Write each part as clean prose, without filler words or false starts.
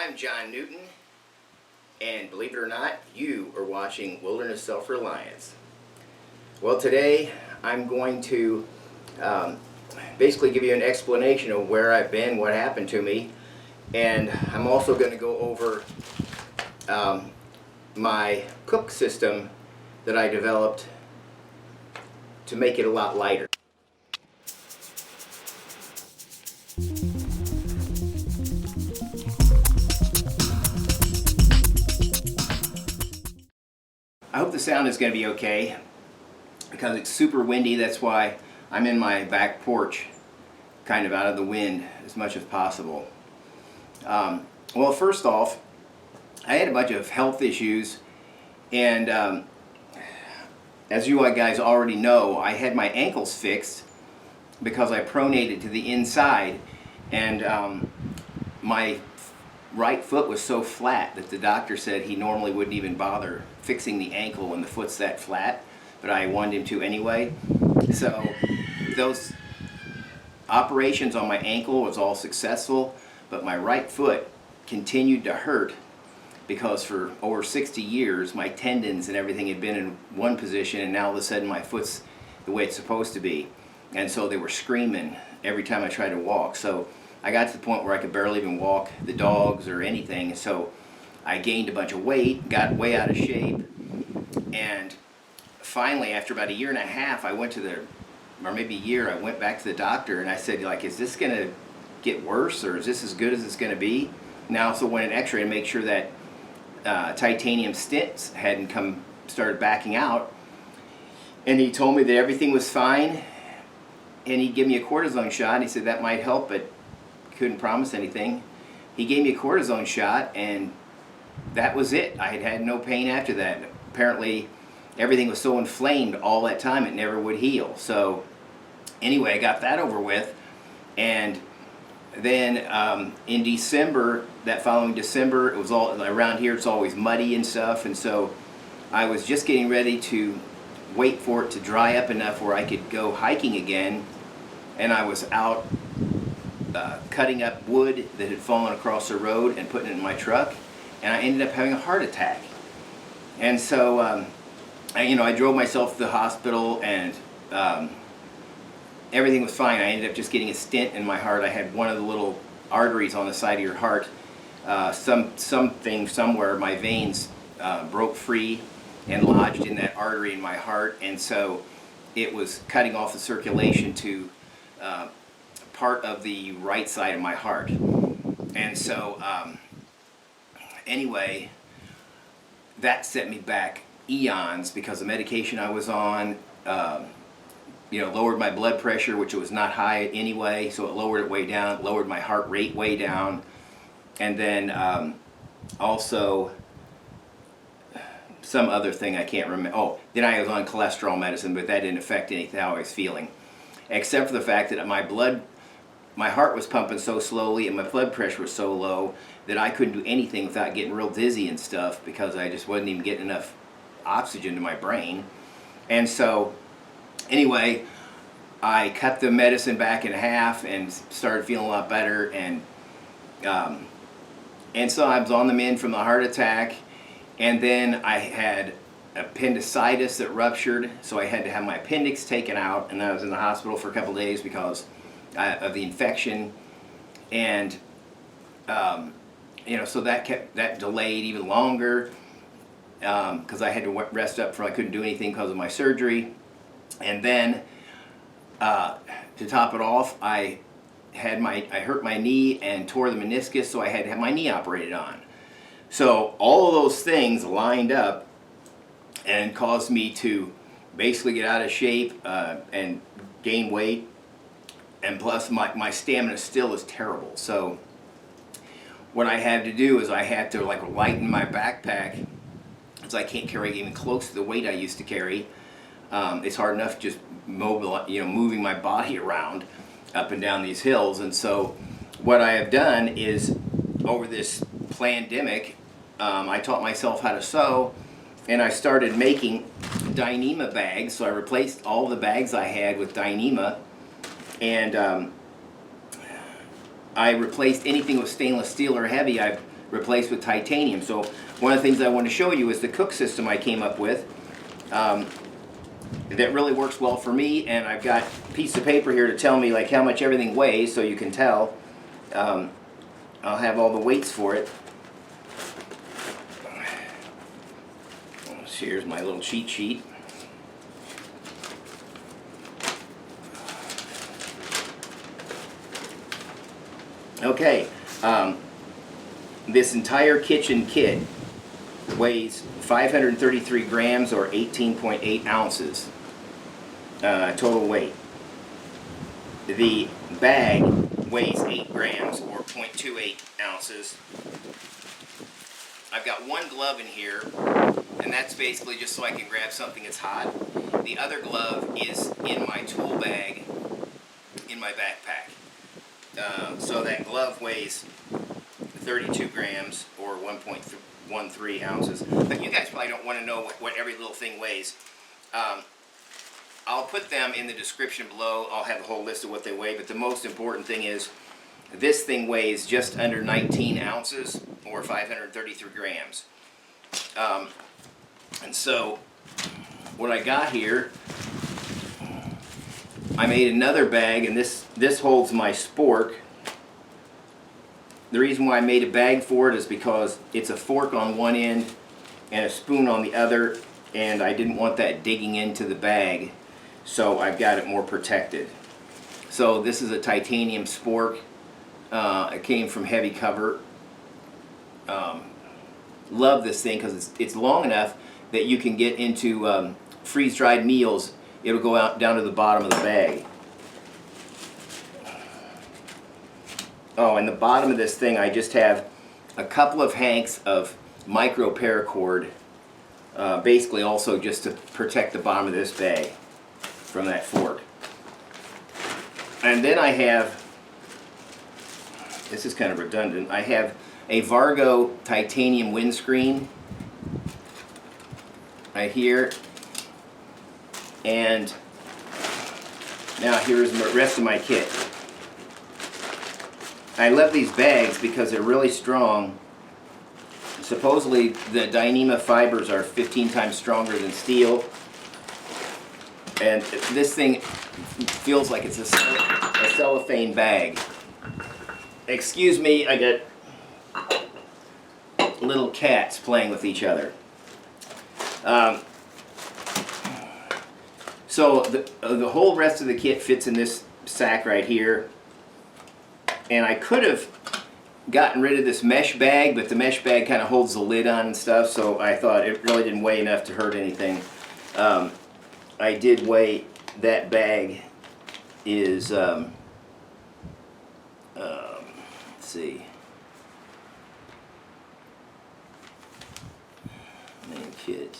I'm John Newton, and believe it or not, you are watching Wilderness Self-Reliance. Well, today I'm going to basically give you an explanation of where I've been, what happened to me, and I'm also going to go over my cook system that I developed to make it a lot lighter. I hope the sound is going to be okay because it's super windy. That's why I'm in my back porch, kind of out of the wind as much as possible. Well, first off, I had a bunch of health issues, and as you guys already know, I had my ankles fixed because I pronated to the inside, and my right foot was so flat that the doctor said he normally wouldn't even bother fixing the ankle when the foot's that flat, but I wanted him to anyway. So those operations on my ankle was all successful, but my right foot continued to hurt because for over 60 years my tendons and everything had been in one position, and now all of a sudden my foot's the way it's supposed to be. And so they were screaming every time I tried to walk. So I got to the point where I could barely even walk the dogs or anything. So I gained a bunch of weight, got way out of shape, and finally, after about a year and a half, I went to or maybe a year, I went back to the doctor and I said, like, is this going to get worse, or is this as good as it's going to be? And I also went an x-ray to make sure that titanium stents hadn't started backing out. And he told me that everything was fine, and he'd give me a cortisone shot. He said that might help, but couldn't promise anything. He gave me a cortisone shot, and that was it. I had had no pain after that. Apparently, everything was so inflamed all that time it never would heal. So anyway, I got that over with, and then in December, that following December, it was all around here. It's always muddy and stuff, and so I was just getting ready to wait for it to dry up enough where I could go hiking again, and I was out cutting up wood that had fallen across the road and putting it in my truck, and I ended up having a heart attack. And so I drove myself to the hospital, and everything was fine. I ended up just getting a stent in my heart. I had one of the little arteries on the side of your heart, something somewhere, my veins broke free and lodged in that artery in my heart, and so it was cutting off the circulation to part of the right side of my heart. And so anyway, that set me back eons because the medication I was on lowered my blood pressure, which was not high anyway, so it lowered it way down, lowered my heart rate way down, and then also some other thing I can't remember. Oh, then I was on cholesterol medicine, but that didn't affect anything how I was feeling, except for the fact that my heart was pumping so slowly and my blood pressure was so low that I couldn't do anything without getting real dizzy and stuff because I just wasn't even getting enough oxygen to my brain. And so anyway, I cut the medicine back in half and started feeling a lot better, and so I was on the mend from the heart attack, and then I had appendicitis that ruptured, so I had to have my appendix taken out, and I was in the hospital for a couple days because of the infection, and so that delayed even longer because I had to rest up I couldn't do anything because of my surgery. And then to top it off, I hurt my knee and tore the meniscus, so I had to have my knee operated on. So all of those things lined up and caused me to basically get out of shape and gain weight, and plus my stamina still is terrible. So what I had to do is I had to lighten my backpack, because I can't carry even close to the weight I used to carry. It's hard enough just moving my body around up and down these hills. And so what I have done is, over this pandemic, I taught myself how to sew, and I started making Dyneema bags. So I replaced all the bags I had with Dyneema, and I replaced anything with stainless steel or heavy. I've replaced with titanium. So one of the things I want to show you is the cook system I came up with. That really works well for me, and I've got a piece of paper here to tell me like how much everything weighs, so you can tell. I'll have all the weights for it. Here's my little cheat sheet. Okay, this entire kitchen kit weighs 533 grams or 18.8 ounces total weight. The bag weighs 8 grams or 0.28 ounces. I've got one glove in here, and that's basically just so I can grab something that's hot. The other glove is in my tool bag in my backpack. So that glove weighs 32 grams or 1.13 ounces. But you guys probably don't want to know what every little thing weighs. I'll put them in the description below. I'll have a whole list of what they weigh, but the most important thing is this thing weighs just under 19 ounces or 533 grams. And so what I got here, I made another bag, and this holds my spork. The reason why I made a bag for it is because it's a fork on one end and a spoon on the other, and I didn't want that digging into the bag, so I've got it more protected. So this is a titanium spork. It came from Heavy Cover. Love this thing because it's long enough that you can get into freeze-dried meals. It'll go out down to the bottom of the bag. Oh, and the bottom of this thing, I just have a couple of hanks of micro paracord, basically also just to protect the bottom of this bag from that fork. And then I have, this is kind of redundant, I have a Vargo titanium windscreen right here. And now here's the rest of my kit. I love these bags because they're really strong. Supposedly the Dyneema fibers are 15 times stronger than steel. And this thing feels like it's a cellophane bag. Excuse me, I got little cats playing with each other. So the whole rest of the kit fits in this sack right here. And I could have gotten rid of this mesh bag, but the mesh bag kind of holds the lid on and stuff, so I thought it really didn't weigh enough to hurt anything. I did weigh, that bag is, let's see, main kit.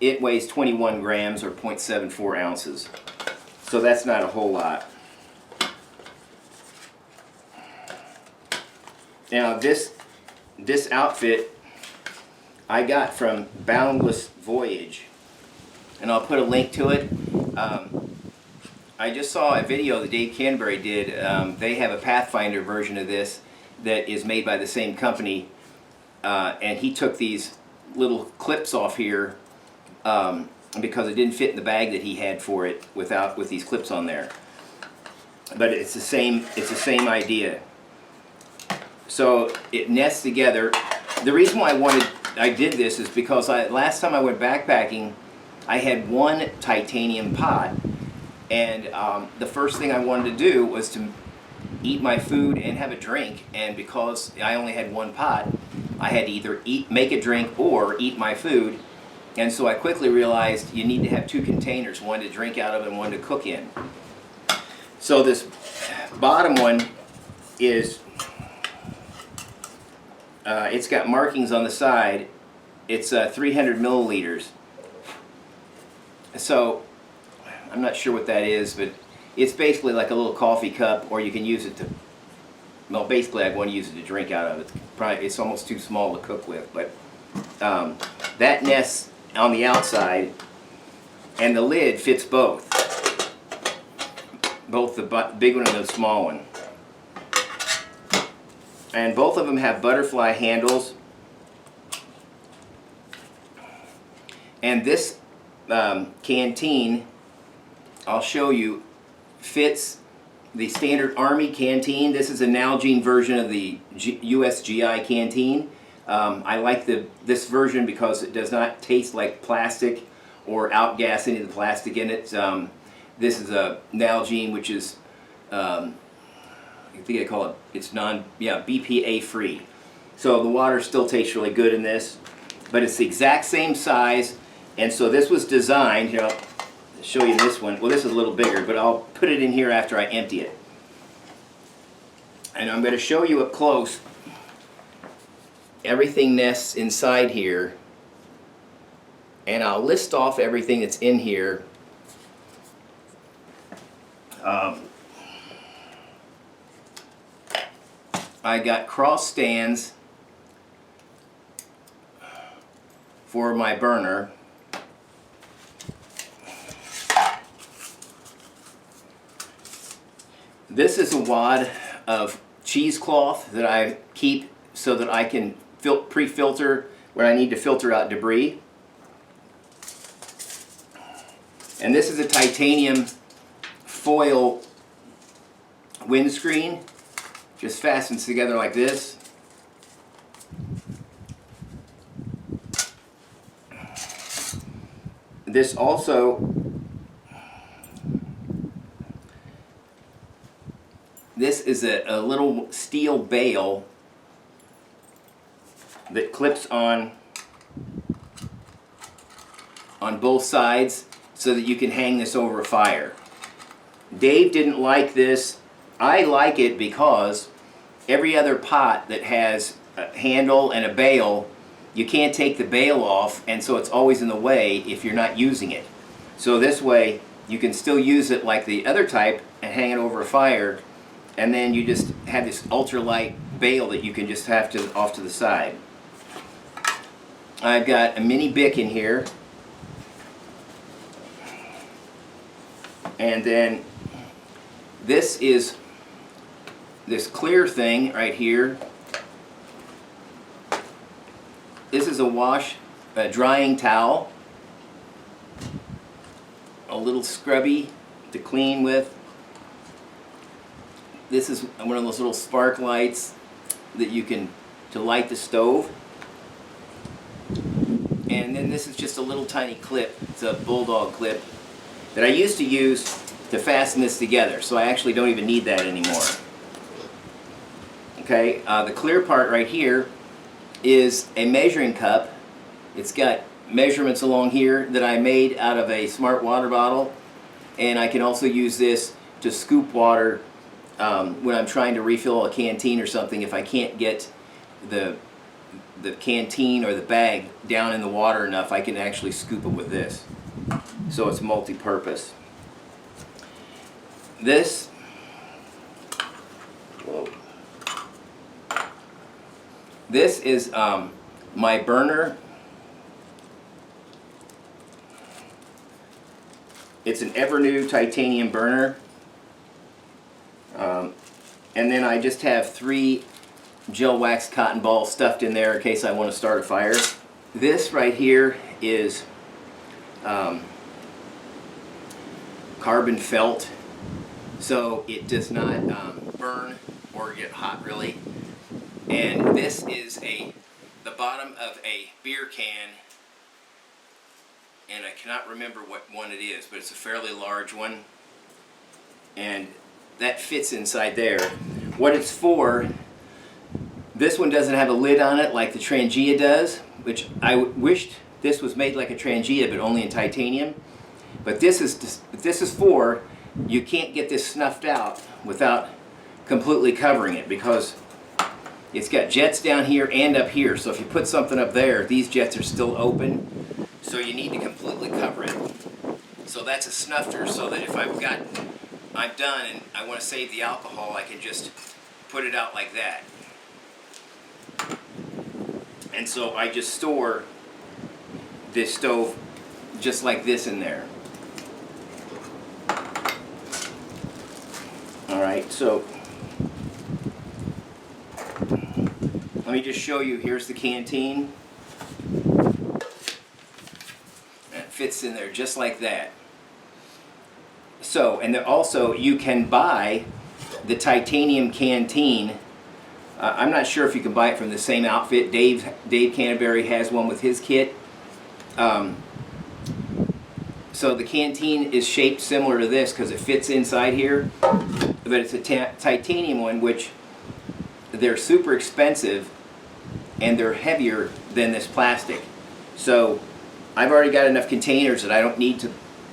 It weighs 21 grams or 0.74 ounces. So that's not a whole lot. Now this outfit I got from Boundless Voyage, and I'll put a link to it. I just saw a video that Dave Canterbury did. They have a Pathfinder version of this that is made by the same company, and he took these little clips off here because it didn't fit in the bag that he had for it with these clips on there. But it's the same idea. So it nests together. The reason why I did this is because last time I went backpacking, I had one titanium pot, and the first thing I wanted to do was to eat my food and have a drink, and because I only had one pot, I had to either make a drink or eat my food. And so I quickly realized you need to have two containers, one to drink out of and one to cook in. So this bottom one is, it's got markings on the side. It's 300 milliliters. So I'm not sure what that is, but it's basically like a little coffee cup, or you can use it to, well, basically I want to use it to drink out of. It's almost too small to cook with, but that nests on the outside, and the lid fits both the big one and the small one. And both of them have butterfly handles. And this canteen, I'll show you, fits the standard Army canteen. This is a Nalgene version of the USGI canteen. I like this version because it does not taste like plastic or outgas any of the plastic in it. This is a Nalgene, which is, I think I call it, it's BPA free. So the water still tastes really good in this, but it's the exact same size. And so this was designed, here I'll show you this one. Well, this is a little bigger, but I'll put it in here after I empty it. And I'm going to show you up close. Everything nests inside here. And I'll list off everything that's in here. I got cross stands for my burner. This is a wad of cheesecloth that I keep so that I can pre-filter when I need to filter out debris. And this is a titanium foil windscreen. Just fastens together like this. This also, this is a little steel bail that clips on both sides so that you can hang this over a fire. Dave didn't like this. I like it because every other pot that has a handle and a bail, you can't take the bail off, and so it's always in the way if you're not using it. So this way you can still use it like the other type and hang it over a fire, and then you just have this ultralight bail that you can just have off to the side. I've got a mini Bic in here, and then this is this clear thing right here. This is a drying towel, a little scrubby to clean with. This is one of those little spark lights that you can to light the stove. And then this is just a little tiny clip. It's a bulldog clip that I used to use to fasten this together, so I actually don't even need that anymore. Okay, the clear part right here is a measuring cup. It's got measurements along here that I made out of a smart water bottle, and I can also use this to scoop water when I'm trying to refill a canteen or something. If I can't get the canteen or the bag down in the water enough, I can actually scoop it with this. So it's multi-purpose. This, whoa. This is my burner. It's an Evernew titanium burner. And then I just have 3 gel wax cotton balls stuffed in there in case I want to start a fire. This right here is carbon felt, so it does not burn or get hot really. And this is the bottom of a beer can, and I cannot remember what one it is, but it's a fairly large one, and that fits inside there. What it's for, this one doesn't have a lid on it like the Trangia does, which I wished this was made like a Trangia but only in titanium. But this is for, you can't get this snuffed out without completely covering it, because it's got jets down here and up here, so if you put something up there, these jets are still open, so you need to completely cover it. So that's a snuffer, so that if I'm done and I want to save the alcohol, I can just put it out like that. And so I just store this stove just like this in there. Alright, so let me just show you. Here's the canteen. And it fits in there just like that. So, and then also you can buy the titanium canteen. I'm not sure if you can buy it from the same outfit. Dave Canterbury has one with his kit. So the canteen is shaped similar to this because it fits inside here, but it's a titanium one, which they're super expensive and they're heavier than this plastic. So I've already got enough containers that I don't need to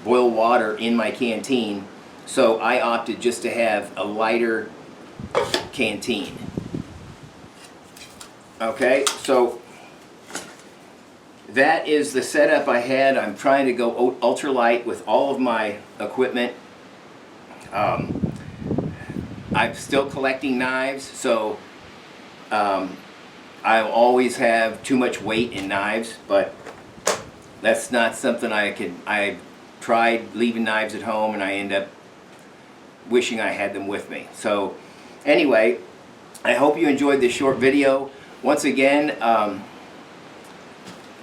boil water in my canteen, so I opted just to have a lighter canteen. Okay, so that is the setup I had. I'm trying to go ultralight with all of my equipment. I'm still collecting knives, so I'll always have too much weight in knives, but that's not something I've tried leaving knives at home and I end up wishing I had them with me. So anyway, I hope you enjoyed this short video. Once again,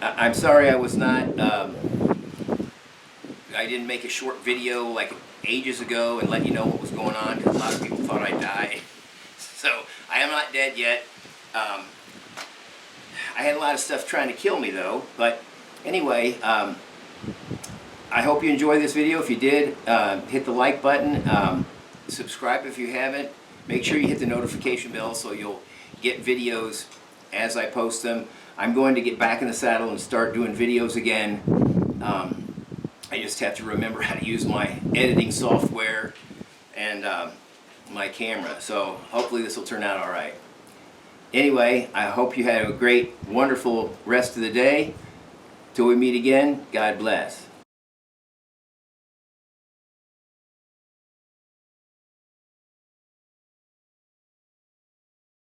I'm sorry I was not, I didn't make a short video like ages ago and let you know what was going on, because a lot of people thought I died. So I am not dead yet. I had a lot of stuff trying to kill me though, but anyway, I hope you enjoyed this video. If you did, hit the like button, subscribe if you haven't, make sure you hit the notification bell so you'll get videos as I post them. I'm going to get back in the saddle and start doing videos again. I just have to remember how to use my editing software and my camera. So hopefully this will turn out all right. Anyway, I hope you had a great, wonderful rest of the day. Till we meet again, God bless.